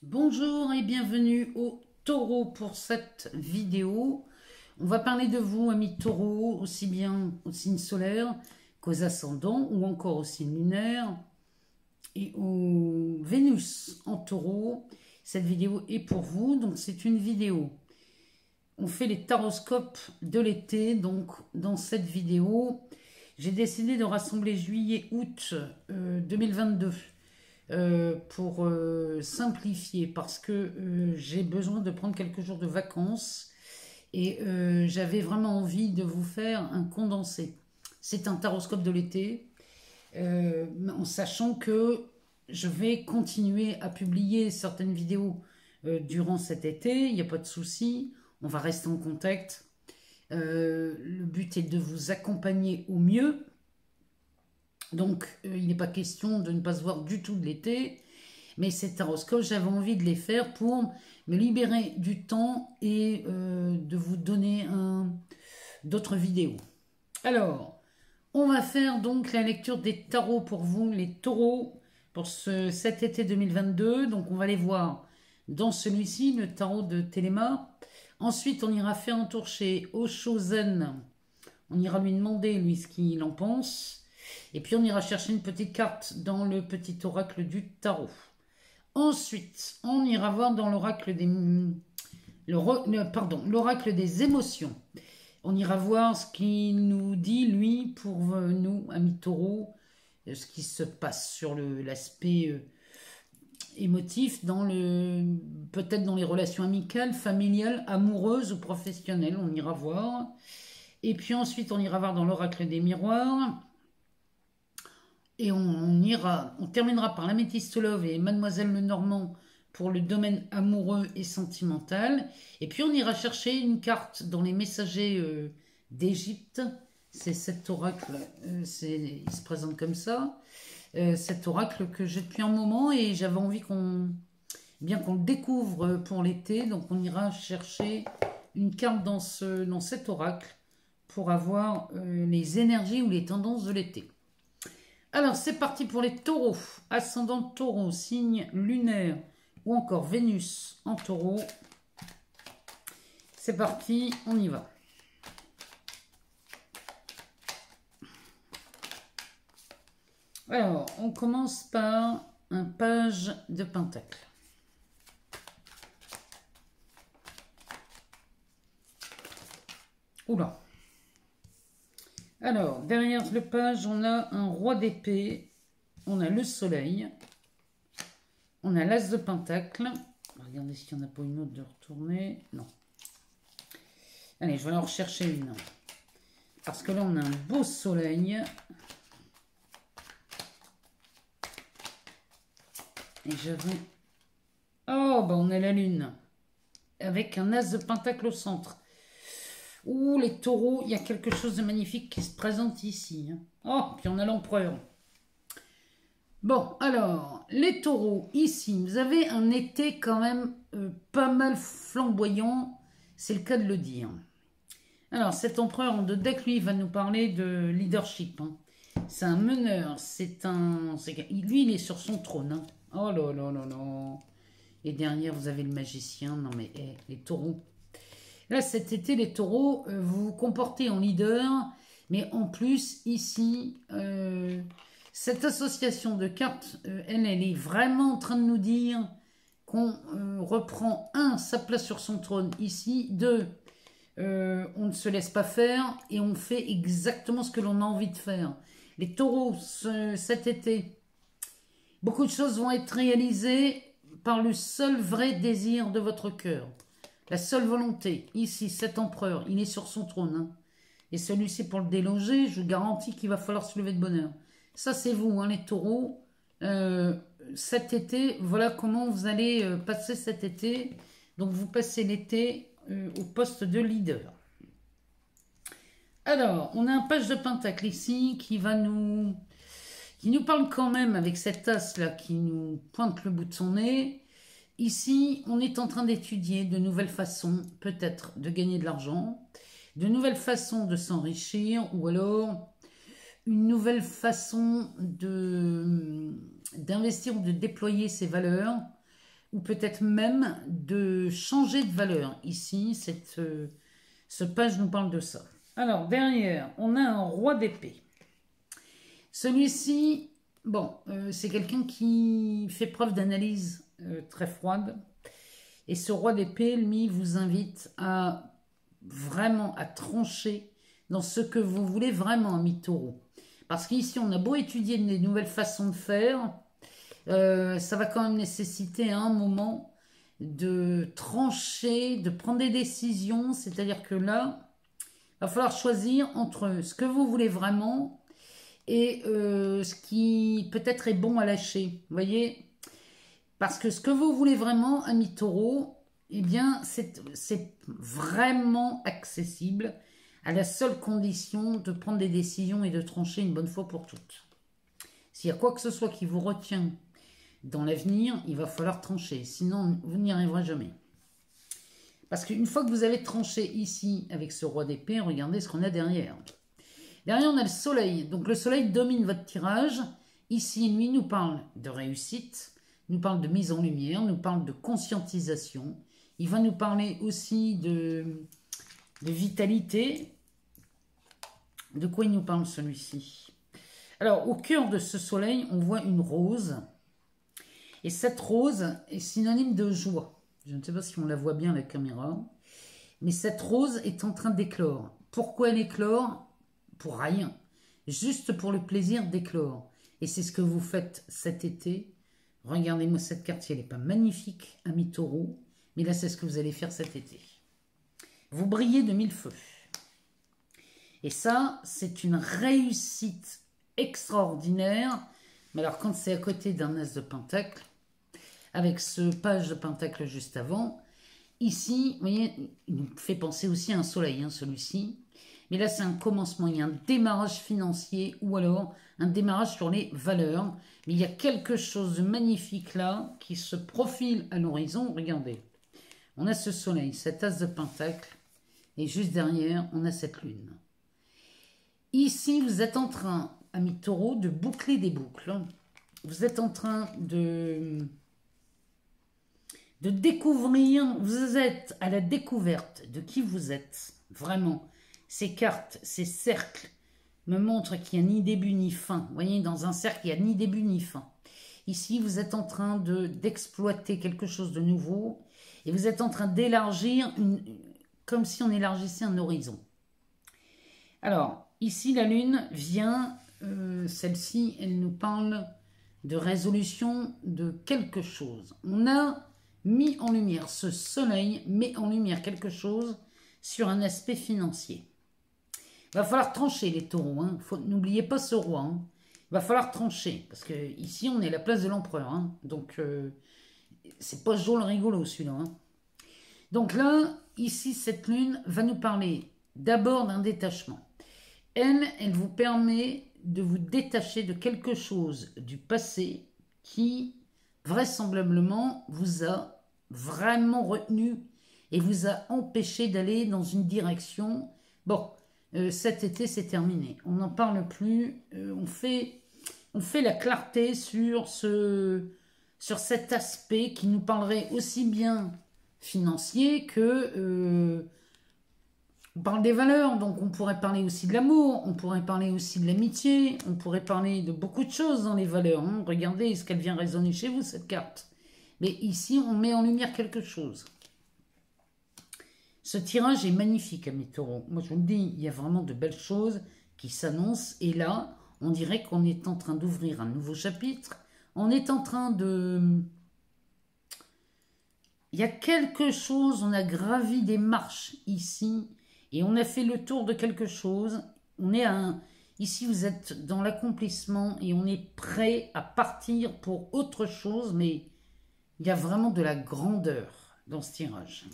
Bonjour et bienvenue au Taureau pour cette vidéo. On va parler de vous, amis Taureau, aussi bien au signe solaire qu'aux ascendants ou encore au signe lunaire et au Vénus en Taureau. Cette vidéo est pour vous, donc c'est une vidéo. On fait les taroscopes de l'été, donc dans cette vidéo, j'ai décidé de rassembler juillet-août 2022. Pour simplifier parce que j'ai besoin de prendre quelques jours de vacances et j'avais vraiment envie de vous faire un condensé. C'est un taroscope de l'été en sachant que je vais continuer à publier certaines vidéos durant cet été, il n'y a pas de souci, on va rester en contact. Le but est de vous accompagner au mieux. Donc, il n'est pas question de ne pas se voir du tout de l'été, mais ces taroscopes, j'avais envie de les faire pour me libérer du temps et de vous donner d'autres vidéos. Alors, on va faire donc la lecture des tarots pour vous, les taureaux, pour cet été 2022. Donc, on va les voir dans celui-ci, le tarot de Téléma. Ensuite, on ira faire un tour chez Oshozen. On ira lui demander, lui, ce qu'il en pense. Et puis on ira chercher une petite carte dans le petit oracle du tarot. Ensuite, on ira voir dans l'oracle l'oracle des émotions. On ira voir ce qu'il nous dit, lui, pour nous, amis taureaux, ce qui se passe sur l'aspect émotif, peut-être dans les relations amicales, familiales, amoureuses ou professionnelles. On ira voir. Et puis ensuite, on ira voir dans l'oracle des miroirs. Et on terminera par l'améthyste love et Mademoiselle Lenormand pour le domaine amoureux et sentimental. Et puis on ira chercher une carte dans les messagers d'Égypte. C'est cet oracle, il se présente comme ça. Cet oracle que j'ai depuis un moment et j'avais envie qu'on le découvre pour l'été. Donc on ira chercher une carte dans cet oracle pour avoir les énergies ou les tendances de l'été. Alors, c'est parti pour les taureaux. Ascendant taureau, signe lunaire ou encore Vénus en taureau. C'est parti, on y va. Alors, on commence par un page de pentacle. Oula. Alors, derrière le page, on a un roi d'épée, on a le soleil, on a l'as de pentacle. Regardez s'il n'y en a pas une autre de retourner. Non. Allez, je vais en rechercher une. Parce que là, on a un beau soleil. Et j'avais... Oh, bah on a la lune. Avec un as de pentacle au centre. Ouh, les taureaux, il y a quelque chose de magnifique qui se présente ici. Oh, puis on a l'empereur. Bon, alors, les taureaux, ici, vous avez un été quand même pas mal flamboyant. C'est le cas de le dire. Alors, cet empereur en deux decks, lui, va nous parler de leadership. C'est un meneur, lui, il est sur son trône. Oh là là là là. Et derrière, vous avez le magicien. Non mais, les taureaux. Là, cet été, les taureaux, vous vous comportez en leader, mais en plus, ici, cette association de cartes, elle est vraiment en train de nous dire qu'on reprend, sa place sur son trône ici, 2, on ne se laisse pas faire et on fait exactement ce que l'on a envie de faire. Les taureaux, cet été, beaucoup de choses vont être réalisées par le seul vrai désir de votre cœur. La seule volonté, ici, cet empereur, il est sur son trône. Et celui-ci, pour le déloger, je vous garantis qu'il va falloir se lever de bonheur. Ça, c'est vous, les taureaux. Cet été, voilà comment vous allez passer cet été. Donc, vous passez l'été au poste de leader. Alors, on a un page de pentacle ici qui nous parle quand même avec cet as-là qui nous pointe le bout de son nez. Ici, on est en train d'étudier de nouvelles façons, peut-être, de gagner de l'argent, de nouvelles façons de s'enrichir, ou alors une nouvelle façon d'investir ou de déployer ses valeurs, ou peut-être même de changer de valeur. Ici, ce page nous parle de ça. Alors, derrière, on a un roi d'épée. Celui-ci, bon, c'est quelqu'un qui fait preuve d'analyse très froide. Et ce roi d'épée, lui, vous invite à vraiment à trancher dans ce que vous voulez vraiment, ami taureau. Parce qu'ici, on a beau étudier des nouvelles façons de faire, ça va quand même nécessiter à un moment de trancher, de prendre des décisions. C'est-à-dire que là, il va falloir choisir entre ce que vous voulez vraiment et ce qui peut-être est bon à lâcher. Vous voyez? Parce que ce que vous voulez vraiment, ami taureau, eh bien, c'est vraiment accessible à la seule condition de prendre des décisions et de trancher une bonne fois pour toutes. S'il y a quoi que ce soit qui vous retient dans l'avenir, il va falloir trancher. Sinon, vous n'y arriverez jamais. Parce qu'une fois que vous avez tranché ici avec ce roi d'épée, regardez ce qu'on a derrière. Derrière, on a le soleil. Donc, le soleil domine votre tirage. Ici, lui nous parle de réussite, nous parle de mise en lumière, nous parle de conscientisation. Il va nous parler aussi de vitalité. De quoi il nous parle celui-ci? Alors, au cœur de ce soleil, on voit une rose. Et cette rose est synonyme de joie. Je ne sais pas si on la voit bien à la caméra. Mais cette rose est en train d'éclore. Pourquoi elle éclore? Pour rien. Juste pour le plaisir d'éclore. Et c'est ce que vous faites cet été. Regardez-moi cette carte, elle n'est pas magnifique, ami taureau. Mais là, c'est ce que vous allez faire cet été. Vous brillez de mille feux. Et ça, c'est une réussite extraordinaire. Mais alors, quand c'est à côté d'un as de pentacle, avec ce page de pentacle juste avant, ici, vous voyez, il nous fait penser aussi à un soleil, hein, celui-ci. Mais là, c'est un commencement, il y a un démarrage financier ou alors un démarrage sur les valeurs. Mais il y a quelque chose de magnifique là qui se profile à l'horizon. Regardez, on a ce soleil, cet as de pentacle, et juste derrière, on a cette lune. Ici, vous êtes en train, ami taureau, de boucler des boucles. Vous êtes en train de découvrir, vous êtes à la découverte de qui vous êtes, vraiment. Ces cartes, ces cercles me montrent qu'il n'y a ni début ni fin. Vous voyez, dans un cercle, il n'y a ni début ni fin. Ici, vous êtes en train d'exploiter quelque chose de nouveau et vous êtes en train d'élargir, comme si on élargissait un horizon. Alors, ici, la lune vient, celle-ci, elle nous parle de résolution de quelque chose. On a mis en lumière, ce soleil met en lumière quelque chose sur un aspect financier. Il va falloir trancher les taureaux, hein. N'oubliez pas ce roi. Hein. Il va falloir trancher, parce que ici on est à la place de l'empereur. Hein. Donc, c'est pas joli rigolo celui-là. Hein. Donc là, ici, cette lune va nous parler d'abord d'un détachement. Elle vous permet de vous détacher de quelque chose du passé qui, vraisemblablement, vous a vraiment retenu et vous a empêché d'aller dans une direction. Bon, cet été, c'est terminé. On n'en parle plus. On fait la clarté sur cet aspect qui nous parlerait aussi bien financier que... on parle des valeurs, donc on pourrait parler aussi de l'amour, on pourrait parler aussi de l'amitié, on pourrait parler de beaucoup de choses dans les valeurs. Hein. Regardez ce qu'elle vient résonner chez vous, cette carte. Mais ici, on met en lumière quelque chose. Ce tirage est magnifique, amis taureaux. Moi, je vous le dis, il y a vraiment de belles choses qui s'annoncent. Et là, on dirait qu'on est en train d'ouvrir un nouveau chapitre. On est en train de... Il y a quelque chose, on a gravi des marches ici. Et on a fait le tour de quelque chose. On est ici, vous êtes dans l'accomplissement et on est prêt à partir pour autre chose. Mais il y a vraiment de la grandeur dans ce tirage.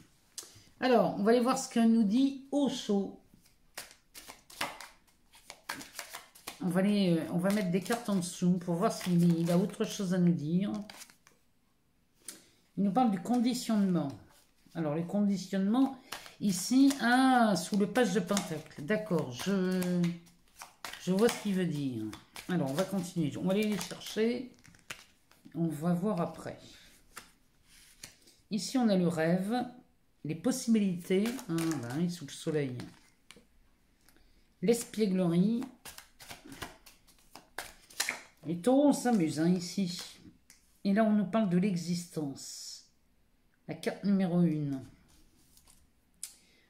Alors, on va aller voir ce que nous dit Osho. On va mettre des cartes en dessous pour voir s'il a autre chose à nous dire. Il nous parle du conditionnement. Alors, le conditionnement, ici, sous le page de pentacle. D'accord, je vois ce qu'il veut dire. Alors, on va continuer. On va aller les chercher. On va voir après. Ici, on a le rêve, les possibilités, hein, là, il est sous le soleil. L'espièglerie. Les taureaux, on s'amuse hein, ici. Et là, on nous parle de l'existence. La carte numéro 1.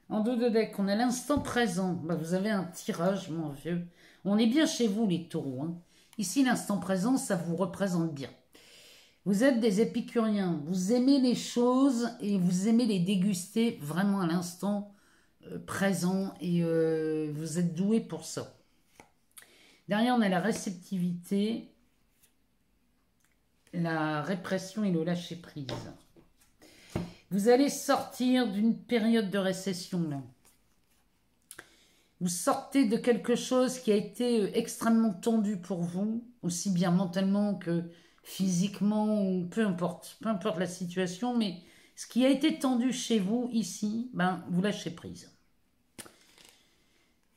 En dos de deck, on a l'instant présent. Bah, vous avez un tirage, mon vieux. On est bien chez vous, les taureaux. Hein. Ici, l'instant présent, ça vous représente bien. Vous êtes des épicuriens. Vous aimez les choses et vous aimez les déguster vraiment à l'instant présent. Et vous êtes doués pour ça. Derrière, on a la réceptivité, la répression et le lâcher-prise. Vous allez sortir d'une période de récession, là. Vous sortez de quelque chose qui a été extrêmement tendu pour vous, aussi bien mentalement que physiquement, ou peu importe la situation, mais ce qui a été tendu chez vous, ici, ben, vous lâchez prise.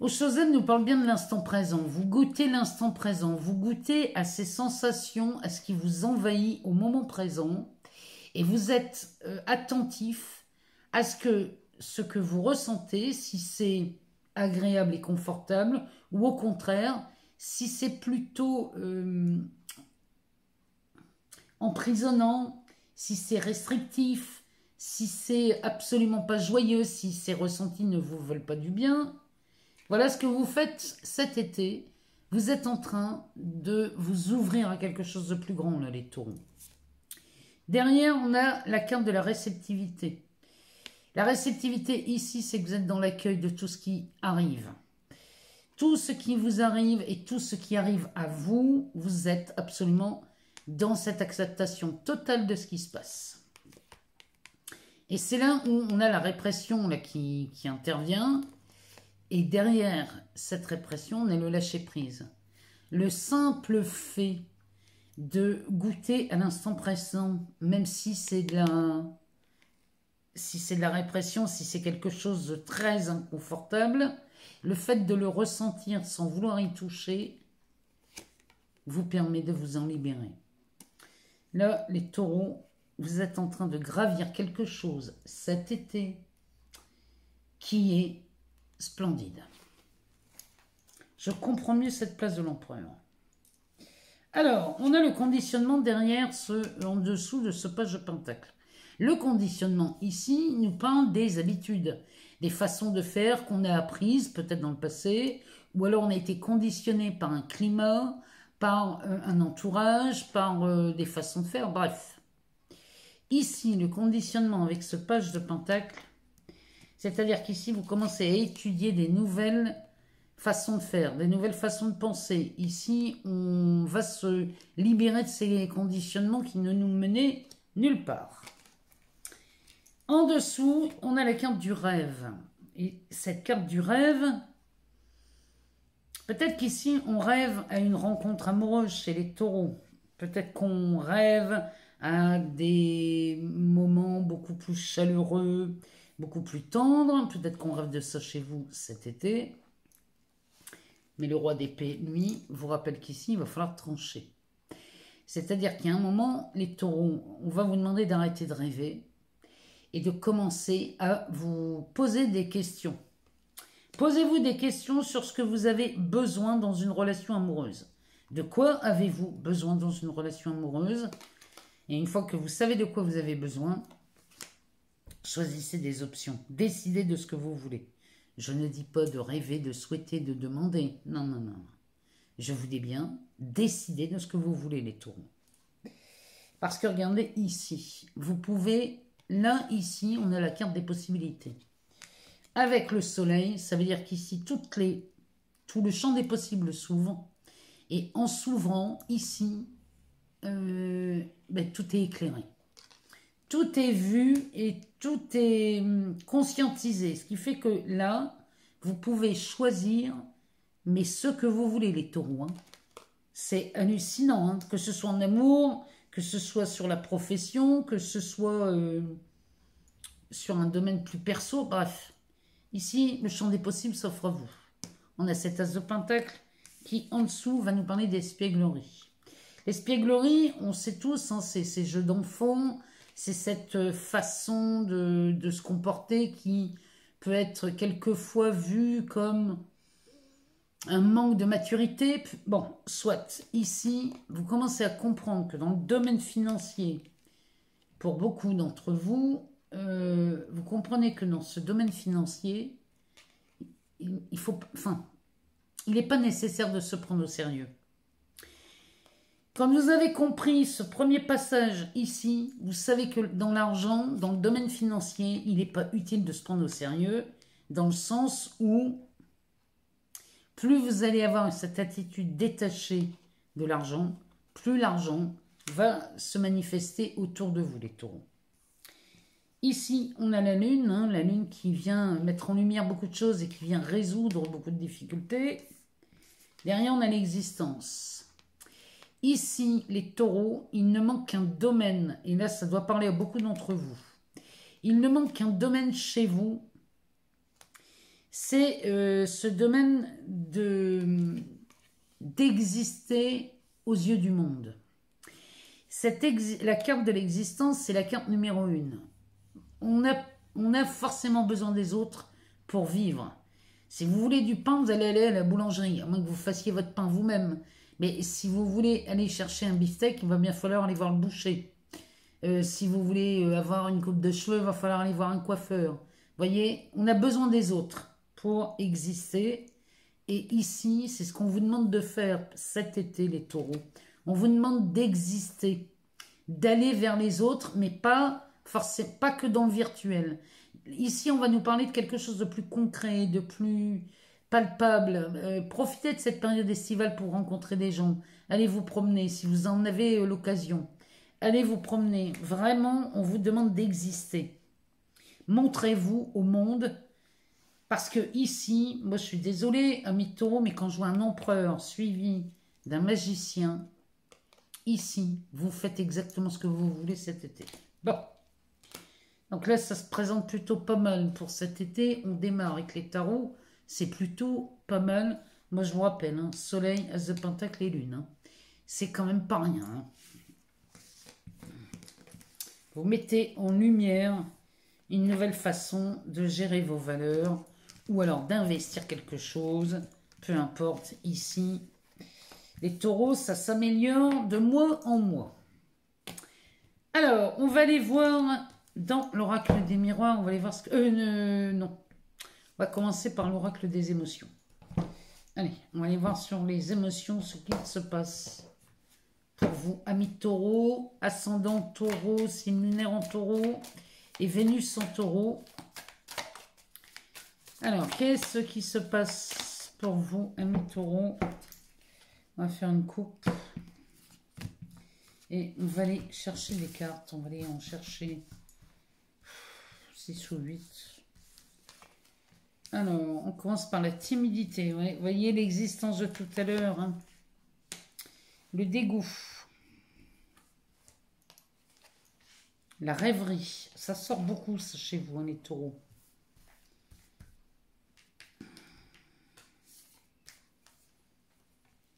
Oshozen nous parle bien de l'instant présent. Vous goûtez l'instant présent. Vous goûtez à ces sensations, à ce qui vous envahit au moment présent. Et vous êtes attentif à ce que vous ressentez, si c'est agréable et confortable, ou au contraire, si c'est plutôt emprisonnant, si c'est restrictif, si c'est absolument pas joyeux, si ces ressentis ne vous veulent pas du bien. Voilà ce que vous faites cet été. Vous êtes en train de vous ouvrir à quelque chose de plus grand, là, les taureaux. Derrière, on a la carte de la réceptivité. La réceptivité, ici, c'est que vous êtes dans l'accueil de tout ce qui arrive. Tout ce qui vous arrive et tout ce qui arrive à vous, vous êtes absolument dans cette acceptation totale de ce qui se passe. Et c'est là où on a la répression là, qui intervient. Et derrière cette répression, on a le lâcher-prise. Le simple fait de goûter à l'instant présent, même si c'est de la répression, si c'est quelque chose de très inconfortable, le fait de le ressentir sans vouloir y toucher vous permet de vous en libérer. Là, les taureaux, vous êtes en train de gravir quelque chose cet été qui est splendide. Je comprends mieux cette place de l'empereur. Alors, on a le conditionnement derrière, en dessous de ce page de pentacle. Le conditionnement, ici, nous parle des habitudes, des façons de faire qu'on a apprises, peut-être dans le passé, ou alors on a été conditionné par un climat, par un entourage, par des façons de faire, bref. Ici, le conditionnement avec ce page de pentacle, c'est-à-dire qu'ici, vous commencez à étudier des nouvelles façons de faire, des nouvelles façons de penser. Ici, on va se libérer de ces conditionnements qui ne nous menaient nulle part. En dessous, on a la carte du rêve. Et cette carte du rêve, peut-être qu'ici, on rêve à une rencontre amoureuse chez les taureaux. Peut-être qu'on rêve à des moments beaucoup plus chaleureux, beaucoup plus tendres. Peut-être qu'on rêve de ça chez vous cet été. Mais le roi d'épée, lui, vous rappelle qu'ici, il va falloir trancher. C'est-à-dire qu'il y a un moment, les taureaux, on va vous demander d'arrêter de rêver et de commencer à vous poser des questions. Posez-vous des questions sur ce que vous avez besoin dans une relation amoureuse. De quoi avez-vous besoin dans une relation amoureuse? Et une fois que vous savez de quoi vous avez besoin, choisissez des options. Décidez de ce que vous voulez. Je ne dis pas de rêver, de souhaiter, de demander. Non, non, non. Je vous dis bien, décidez de ce que vous voulez, les taureaux. Parce que regardez ici, vous pouvez, là, ici, on a la carte des possibilités. Avec le soleil, ça veut dire qu'ici, tout le champ des possibles s'ouvre. Et en s'ouvrant, ici, tout est éclairé. Tout est vu et tout est conscientisé. Ce qui fait que là, vous pouvez choisir, mais ce que vous voulez, les taureaux. Hein. C'est hallucinant, hein, que ce soit en amour, que ce soit sur la profession, que ce soit sur un domaine plus perso, bref. Ici, le champ des possibles s'offre à vous. On a cet as de pentacle qui, en dessous, va nous parler d'espièglerie. L'espièglerie, on sait tous, hein, c'est ces jeux d'enfants, C'est cette façon de se comporter qui peut être quelquefois vue comme un manque de maturité. Bon, soit. Ici, vous commencez à comprendre que dans le domaine financier, pour beaucoup d'entre vous, vous comprenez que dans ce domaine financier, il faut, enfin, il n'est pas nécessaire de se prendre au sérieux. Quand vous avez compris ce premier passage ici, vous savez que dans l'argent, dans le domaine financier, il n'est pas utile de se prendre au sérieux, dans le sens où plus vous allez avoir cette attitude détachée de l'argent, plus l'argent va se manifester autour de vous, les taureaux. Ici, on a la lune qui vient mettre en lumière beaucoup de choses et qui vient résoudre beaucoup de difficultés. Derrière, on a l'existence. Ici, les taureaux, il ne manque qu'un domaine, et là, ça doit parler à beaucoup d'entre vous. Il ne manque qu'un domaine chez vous, c'est ce domaine d'exister aux yeux du monde. La carte de l'existence, c'est la carte numéro 1. On a forcément besoin des autres pour vivre. Si vous voulez du pain, vous allez aller à la boulangerie, à moins que vous fassiez votre pain vous-même. Mais si vous voulez aller chercher un beefsteak, il va bien falloir aller voir le boucher. Si vous voulez avoir une coupe de cheveux, il va falloir aller voir un coiffeur. Vous voyez, on a besoin des autres pour exister. Et ici, c'est ce qu'on vous demande de faire cet été, les taureaux. On vous demande d'exister, d'aller vers les autres, mais pas forcément, pas que dans le virtuel. Ici, on va nous parler de quelque chose de plus concret, de plus palpable. Profitez de cette période estivale pour rencontrer des gens. Allez vous promener si vous en avez l'occasion. Allez vous promener. Vraiment, on vous demande d'exister. Montrez-vous au monde. Parce que ici, moi je suis désolée, ami taureau, mais quand je vois un empereur suivi d'un magicien, ici, vous faites exactement ce que vous voulez cet été. Bon. Donc là, ça se présente plutôt pas mal pour cet été. On démarre avec les tarots. C'est plutôt pas mal. Moi, je vous rappelle, hein, Soleil, As de Pentacle et Lune. Hein. C'est quand même pas rien. Hein. Vous mettez en lumière une nouvelle façon de gérer vos valeurs ou alors d'investir quelque chose. Peu importe, ici. Les taureaux, ça s'améliore de mois en mois. Alors, on va aller voir dans l'oracle des miroirs. On va aller voir ce que... non. On va commencer par l'oracle des émotions. Allez, on va aller voir sur les émotions ce qu'il se passe pour vous, amis taureau, ascendant taureau, signe lunaire en taureau et Vénus en taureau. Alors, qu'est-ce qui se passe pour vous, amis taureau? On va faire une coupe et on va aller chercher les cartes. On va aller en chercher 6 ou 8. Alors, on commence par la timidité. Ouais. Vous voyez l'existence de tout à l'heure. Hein. Le dégoût. La rêverie. Ça sort beaucoup ça, chez vous, hein, les taureaux.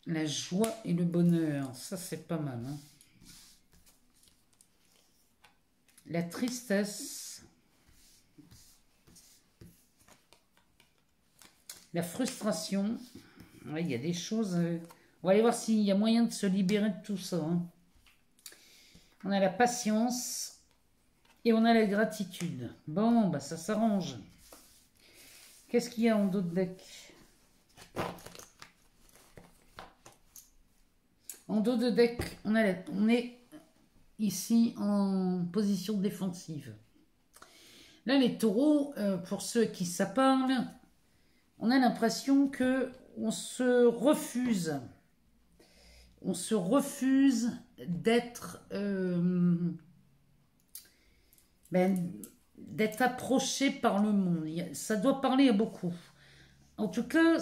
La joie et le bonheur. Ça, c'est pas mal. Hein. La tristesse. La frustration. Ouais, il y a des choses... on va aller voir s'il y a moyen de se libérer de tout ça. Hein. On a la patience et on a la gratitude. Bon, bah ça s'arrange. Qu'est-ce qu'il y a en dos de deck? En dos de deck, on est ici en position défensive. Là, les taureaux, pour ceux qui ça parle, on a l'impression que on se refuse d'être d'être approché par le monde. Ça doit parler à beaucoup. En tout cas,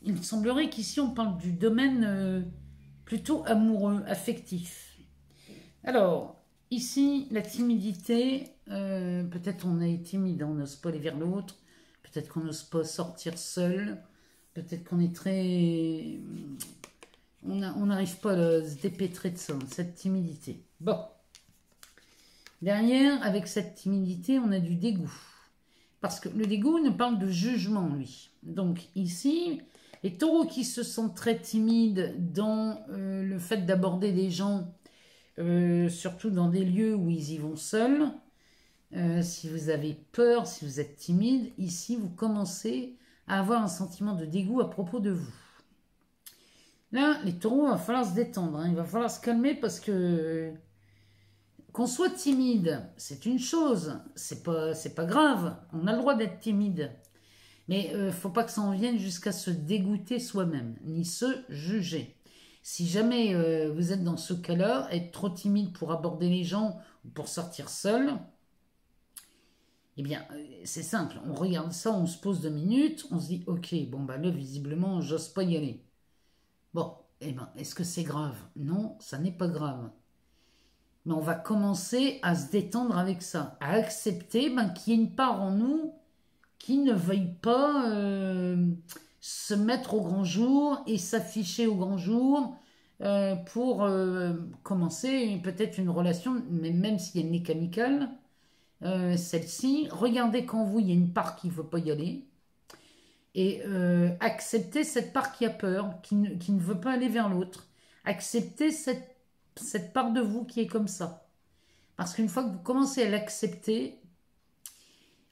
il me semblerait qu'ici on parle du domaine plutôt amoureux, affectif. Alors, ici, la timidité, peut-être on est timide, on n'ose pas aller vers l'autre, peut-être qu'on n'ose pas sortir seul, peut-être qu'on est très... On n'arrive pas à se dépêtrer de ça, cette timidité. Bon. Derrière, avec cette timidité, on a du dégoût. Parce que le dégoût ne parle de jugement, lui. Donc ici, les taureaux qui se sentent très timides dans le fait d'aborder des gens, surtout dans des lieux où ils y vont seuls, si vous avez peur, si vous êtes timide, ici, vous commencez à avoir un sentiment de dégoût à propos de vous. Là, les taureaux, il va falloir se détendre, hein. Il va falloir se calmer parce que qu'on soit timide, c'est une chose, c'est pas grave, on a le droit d'être timide. Mais faut pas que ça en vienne jusqu'à se dégoûter soi-même, ni se juger. Si jamais vous êtes dans ce cas-là, être trop timide pour aborder les gens ou pour sortir seul, eh bien, c'est simple, on regarde ça, on se pose 2 minutes, on se dit, ok, bon bah là, visiblement, j'ose pas y aller. Bon, eh ben, est-ce que c'est grave? Non, ça n'est pas grave. Mais on va commencer à se détendre avec ça, à accepter qu'il y ait une part en nous qui ne veuille pas se mettre au grand jour et s'afficher au grand jour pour commencer peut-être une relation, mais même si elle n'est qu'amicale, celle-ci, regardez qu'en vous, il y a une part qui ne veut pas y aller et accepter cette part qui a peur, qui ne veut pas aller vers l'autre. Accepter cette part de vous qui est comme ça. Parce qu'une fois que vous commencez à l'accepter,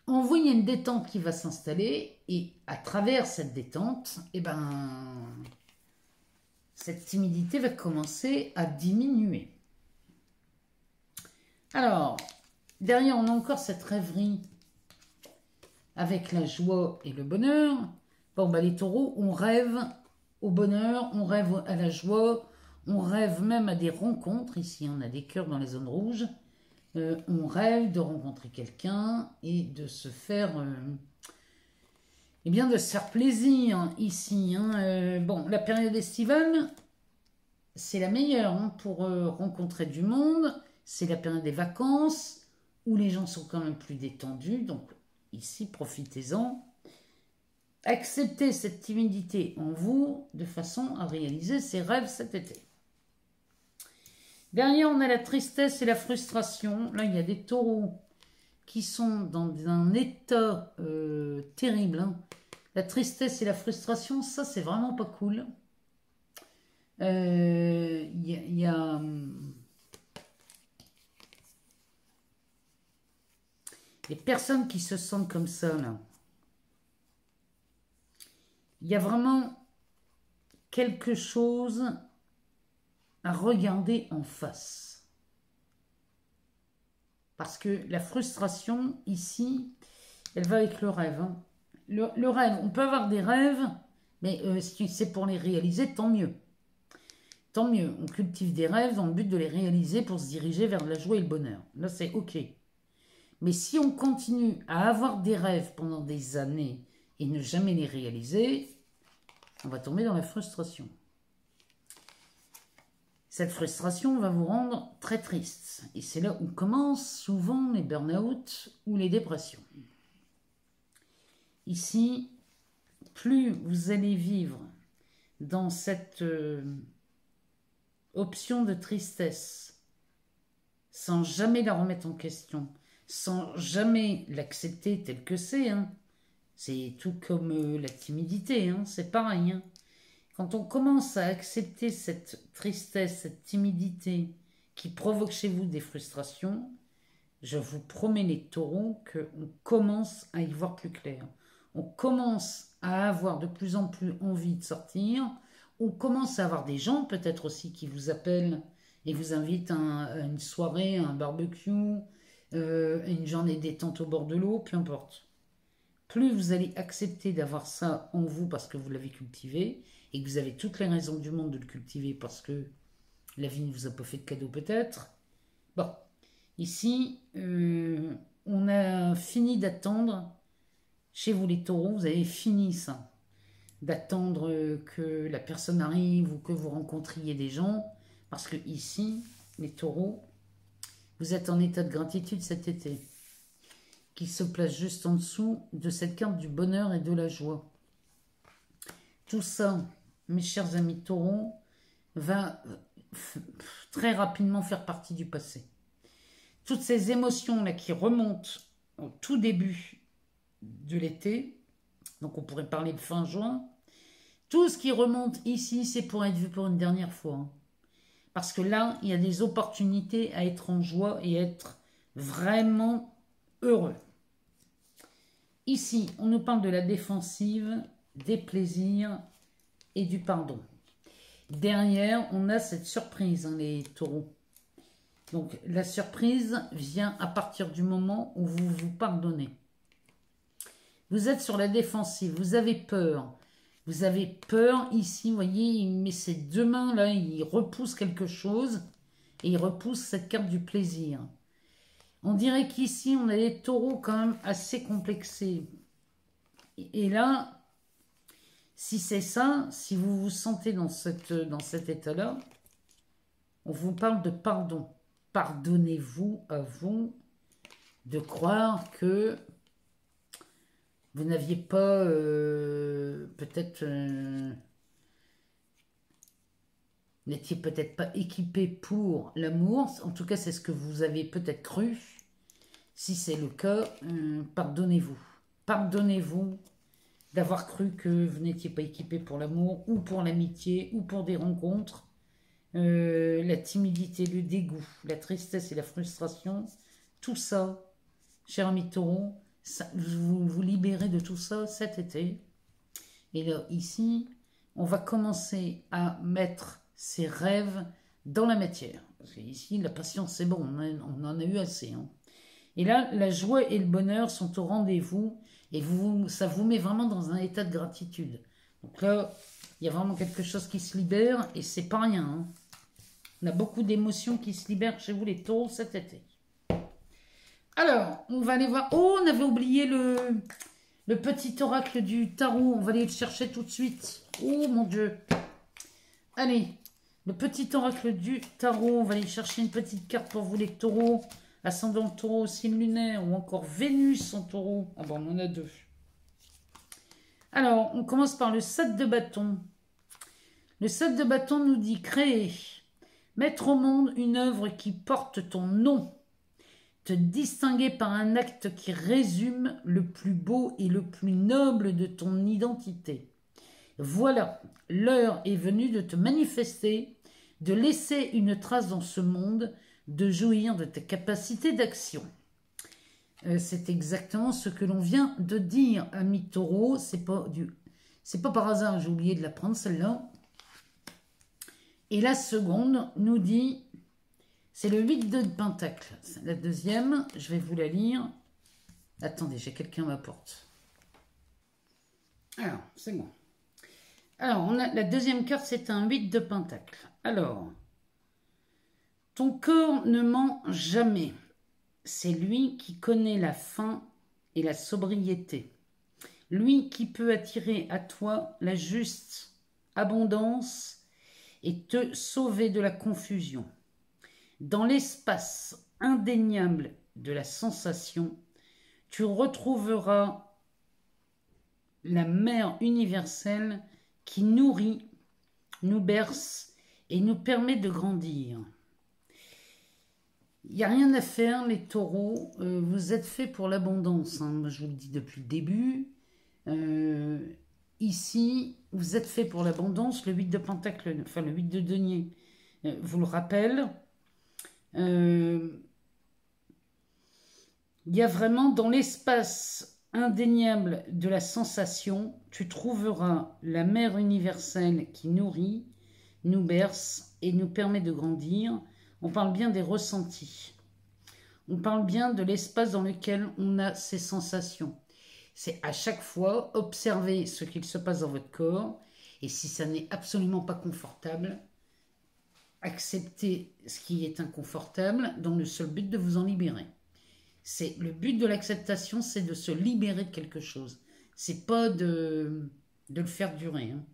en vous, il y a une détente qui va s'installer et à travers cette détente, eh ben, cette timidité va commencer à diminuer. Alors, derrière, on a encore cette rêverie avec la joie et le bonheur. Bon, bah, les taureaux, on rêve au bonheur, on rêve à la joie, on rêve même à des rencontres. Ici, on a des cœurs dans les zones rouges. On rêve de rencontrer quelqu'un et de se faire... eh bien, de se faire plaisir ici. Hein. Bon, la période estivale, c'est la meilleure hein, pour rencontrer du monde. C'est la période des vacances où les gens sont quand même plus détendus. Donc, ici, profitez-en. Acceptez cette timidité en vous de façon à réaliser ses rêves cet été. Derrière, on a la tristesse et la frustration. Là, il y a des taureaux qui sont dans un état terrible. Hein. La tristesse et la frustration, ça, c'est vraiment pas cool. Il y a les personnes qui se sentent comme ça, là. Il y a vraiment quelque chose à regarder en face. Parce que la frustration, ici, elle va avec le rêve. Hein. Le rêve, on peut avoir des rêves, mais si c'est pour les réaliser, tant mieux. Tant mieux, on cultive des rêves dans le but de les réaliser pour se diriger vers la joie et le bonheur. Là, c'est ok. Mais si on continue à avoir des rêves pendant des années et ne jamais les réaliser, on va tomber dans la frustration. Cette frustration va vous rendre très triste. Et c'est là où commencent souvent les burn-out ou les dépressions. Ici, plus vous allez vivre dans cette option de tristesse, sans jamais la remettre en question, sans jamais l'accepter tel que c'est, hein. C'est tout comme la timidité, hein, c'est pareil. Hein. Quand on commence à accepter cette tristesse, cette timidité qui provoque chez vous des frustrations, je vous promets les taureaux qu'on commence à y voir plus clair. On commence à avoir de plus en plus envie de sortir. On commence à avoir des gens peut-être aussi qui vous appellent et vous invitent à une soirée, à un barbecue, une journée détente au bord de l'eau, peu importe. Plus vous allez accepter d'avoir ça en vous parce que vous l'avez cultivé et que vous avez toutes les raisons du monde de le cultiver parce que la vie ne vous a pas fait de cadeau peut-être. Bon, ici, on a fini d'attendre. Chez vous les taureaux, vous avez fini ça. D'attendre que la personne arrive ou que vous rencontriez des gens. Parce que ici, les taureaux, vous êtes en état de gratitude cet été. Qui se place juste en dessous de cette carte du bonheur et de la joie. Tout ça, mes chers amis taureaux, va très rapidement faire partie du passé. toutes ces émotions-là qui remontent au tout début de l'été, donc on pourrait parler de fin juin, tout ce qui remonte ici, c'est pour être vu pour une dernière fois. Hein. Parce que là, il y a des opportunités à être en joie et être vraiment heureux. Ici, on nous parle de la défensive, des plaisirs et du pardon. Derrière, on a cette surprise, hein, les taureaux. Donc, la surprise vient à partir du moment où vous vous pardonnez. Vous êtes sur la défensive, vous avez peur. Vous avez peur ici, vous voyez, il met ses deux mains là, il repousse quelque chose et il repousse cette carte du plaisir. On dirait qu'ici, on a des taureaux quand même assez complexés. Et là, si c'est ça, si vous vous sentez dans cet état-là, on vous parle de pardon. Pardonnez-vous à vous de croire que vous n'aviez pas peut-être... n'étiez peut-être pas équipé pour l'amour. En tout cas, c'est ce que vous avez peut-être cru. Si c'est le cas, pardonnez-vous. Pardonnez-vous d'avoir cru que vous n'étiez pas équipé pour l'amour ou pour l'amitié ou pour des rencontres. La timidité, le dégoût, la tristesse et la frustration, tout ça, cher ami taureau, vous vous libérez de tout ça cet été. Et là, ici, on va commencer à mettre ses rêves dans la matière. Parce qu'ici, la patience, c'est bon, on en a eu assez. Hein. Et là, la joie et le bonheur sont au rendez-vous et ça vous met vraiment dans un état de gratitude. Donc là, il y a vraiment quelque chose qui se libère et c'est pas rien. Hein. On a beaucoup d'émotions qui se libèrent chez vous, les taureaux, cet été. Alors, on va aller voir... Oh, on avait oublié le petit oracle du tarot. On va aller le chercher tout de suite. Oh, mon Dieu. Allez, le petit oracle du tarot. On va aller chercher une petite carte pour vous, les taureaux. Ascendant taureau, signe lunaire ou encore Vénus en taureau. Ah bon, on en a deux. Alors, on commence par le 7 de bâton. Le 7 de bâton nous dit créer, mettre au monde une œuvre qui porte ton nom, te distinguer par un acte qui résume le plus beau et le plus noble de ton identité. Voilà, l'heure est venue de te manifester, de laisser une trace dans ce monde, de jouir de tes capacités d'action. C'est exactement ce que l'on vient de dire, ami taureau. C'est pas par hasard, j'ai oublié de la prendre celle-là. Et la seconde nous dit, c'est le 8 de pentacle. La deuxième, je vais vous la lire. Attendez, j'ai quelqu'un à ma porte. Alors, c'est bon. Alors, la deuxième carte, c'est un 8 de pentacle. Alors, ton corps ne ment jamais. C'est lui qui connaît la faim et la sobriété. Lui qui peut attirer à toi la juste abondance et te sauver de la confusion. Dans l'espace indéniable de la sensation, tu retrouveras la mère universelle qui nourrit, nous berce et nous permet de grandir. Il n'y a rien à faire, les taureaux. Vous êtes faits pour l'abondance. Hein. Moi, je vous le dis depuis le début. Ici, vous êtes faits pour l'abondance. Le 8 de pentacle, enfin le 8 de denier, vous le rappelle. Il y a vraiment dans l'espace indéniable de la sensation, tu trouveras la mère universelle qui nourrit, nous berce et nous permet de grandir. On parle bien des ressentis. On parle bien de l'espace dans lequel on a ces sensations. C'est à chaque fois observer ce qu'il se passe dans votre corps. Et si ça n'est absolument pas confortable, acceptez ce qui est inconfortable dans le seul but de vous en libérer. C'est le but de l'acceptation, c'est de se libérer de quelque chose. C'est pas de le faire durer. Hein.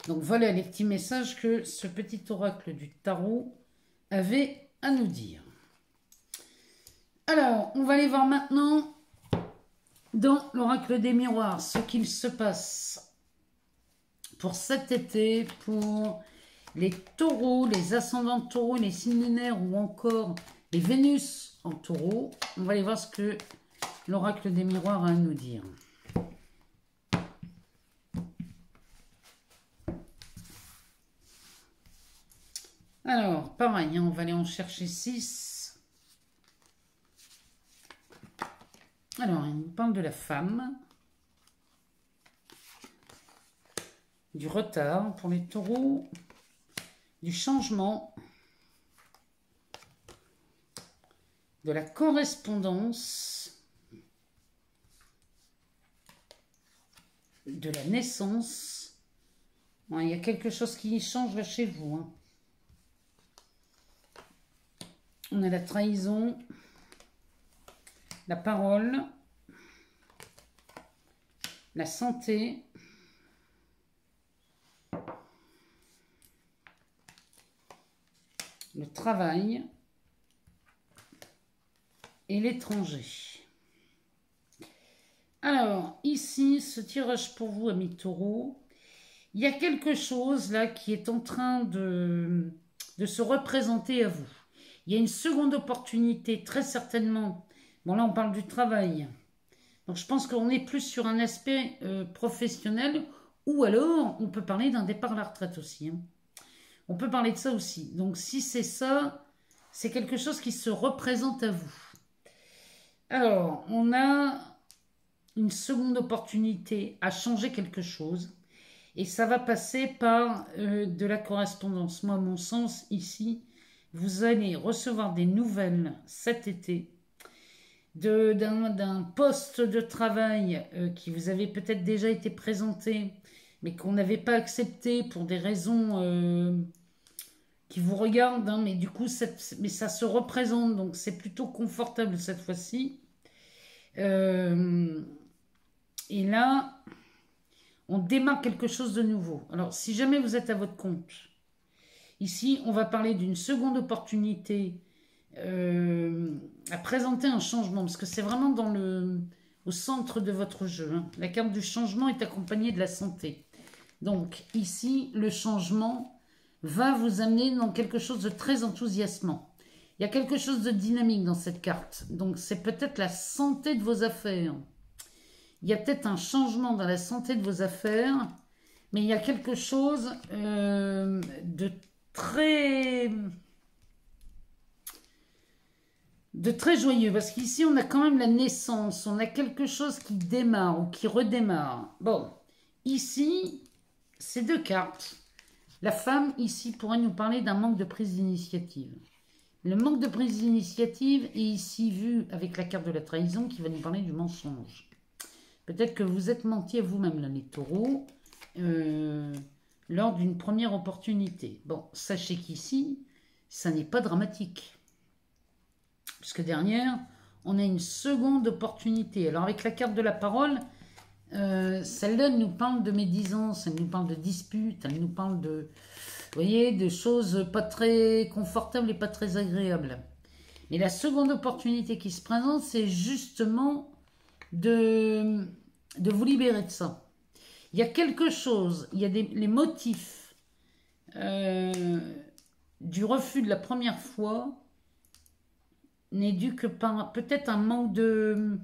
Donc voilà les petits messages que ce petit oracle du tarot avait à nous dire. Alors, on va aller voir maintenant dans l'oracle des miroirs ce qu'il se passe pour cet été, pour les taureaux, les ascendants taureaux, les signes lunaires ou encore et Vénus en taureau. On va aller voir ce que l'oracle des miroirs a à nous dire. Alors, pareil, on va aller en chercher 6. Alors, il nous parle de la femme, du retard pour les taureaux, du changement, de la correspondance, de la naissance. Ouais, il y a quelque chose qui change là chez vous, hein. On a la trahison, la parole, la santé, le travail et l'étranger. Alors, ici, ce tirage pour vous, amis taureaux, il y a quelque chose là qui est en train de se représenter à vous. Il y a une seconde opportunité, très certainement. Bon, là, on parle du travail. Donc, je pense qu'on est plus sur un aspect professionnel, ou alors, on peut parler d'un départ à la retraite aussi, hein. On peut parler de ça aussi. Donc, si c'est ça, c'est quelque chose qui se représente à vous. Alors, on a une seconde opportunité à changer quelque chose. Et ça va passer par de la correspondance. Moi, à mon sens, ici, vous allez recevoir des nouvelles cet été d'un poste de travail qui vous avait peut-être déjà été présenté, mais qu'on n'avait pas accepté pour des raisons qui vous regardent, hein, mais du coup, mais ça se représente, donc c'est plutôt confortable cette fois-ci. Et là, on démarre quelque chose de nouveau. Alors, si jamais vous êtes à votre compte, ici, on va parler d'une seconde opportunité à présenter un changement, parce que c'est vraiment au centre de votre jeu, hein. La carte du changement est accompagnée de la santé. Donc, ici, le changement va vous amener dans quelque chose de très enthousiasmant. Il y a quelque chose de dynamique dans cette carte. Donc, c'est peut-être la santé de vos affaires. Il y a peut-être un changement dans la santé de vos affaires, mais il y a quelque chose de très joyeux, parce qu'ici on a quand même la naissance, on a quelque chose qui démarre ou qui redémarre. Bon, ici, ces deux cartes, la femme ici pourrait nous parler d'un manque de prise d'initiative. Le manque de prise d'initiative est ici vu avec la carte de la trahison qui va nous parler du mensonge. Peut-être que vous êtes menti à vous-même, là, les taureaux, lors d'une première opportunité. Bon, sachez qu'ici, ça n'est pas dramatique. Puisque derrière, on a une seconde opportunité. Alors, avec la carte de la parole, celle-là nous parle de médisance, elle nous parle de dispute, elle nous parle de, vous voyez, de choses pas très confortables et pas très agréables. Mais la seconde opportunité qui se présente, c'est justement de vous libérer de ça. Il y a quelque chose, il y a les motifs du refus de la première fois n'est dû que par peut-être un manque de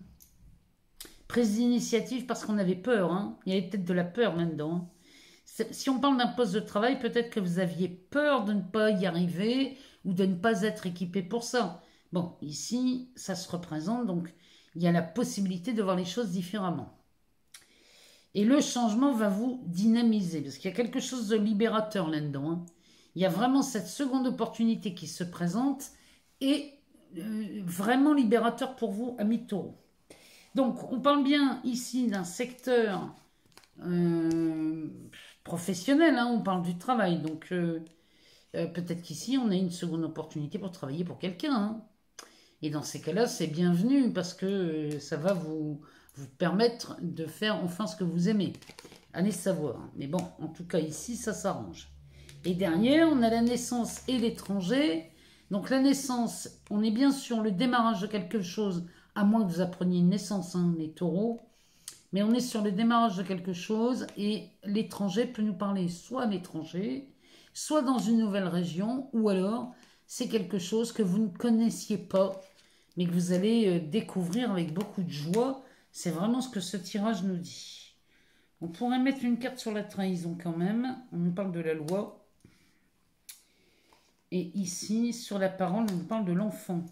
prise d'initiative parce qu'on avait peur, hein. Il y avait peut-être de la peur là-dedans. Si on parle d'un poste de travail, peut-être que vous aviez peur de ne pas y arriver ou de ne pas être équipé pour ça. Bon, ici, ça se représente, donc il y a la possibilité de voir les choses différemment. Et le changement va vous dynamiser, parce qu'il y a quelque chose de libérateur là-dedans, hein. Il y a vraiment cette seconde opportunité qui se présente et vraiment libérateur pour vous, amis taureaux. Donc, on parle bien ici d'un secteur professionnel, hein, on parle du travail. Donc, peut-être qu'ici, on a une seconde opportunité pour travailler pour quelqu'un, hein. Et dans ces cas-là, c'est bienvenu parce que ça va vous permettre de faire enfin ce que vous aimez. Allez savoir. Mais bon, en tout cas, ici, ça s'arrange. Et derrière, on a la naissance et l'étranger. Donc, la naissance, on est bien sur le démarrage de quelque chose, à moins que vous appreniez une naissance, hein, les taureaux. Mais on est sur le démarrage de quelque chose et l'étranger peut nous parler soit à l'étranger, soit dans une nouvelle région, ou alors c'est quelque chose que vous ne connaissiez pas, mais que vous allez découvrir avec beaucoup de joie. C'est vraiment ce que ce tirage nous dit. On pourrait mettre une carte sur la trahison quand même. On nous parle de la loi. Et ici, sur la parole, on nous parle de l'enfant.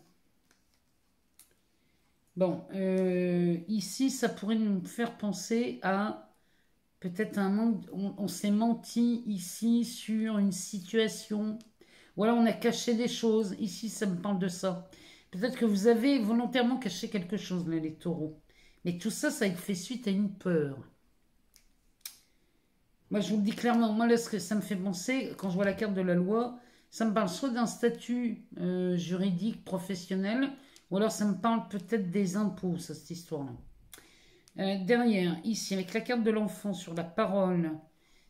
Bon, ici, ça pourrait nous faire penser à peut-être un manque. On s'est menti ici sur une situation. Voilà, on a caché des choses. Ici, ça me parle de ça. Peut-être que vous avez volontairement caché quelque chose, là, les taureaux. Mais tout ça, ça fait suite à une peur. Moi, je vous le dis clairement. Moi, là, ce que ça me fait penser, quand je vois la carte de la loi, ça me parle soit d'un statut juridique, professionnel, ou alors ça me parle peut-être des impôts, ça, cette histoire-là. Derrière, ici, avec la carte de l'enfant sur la parole,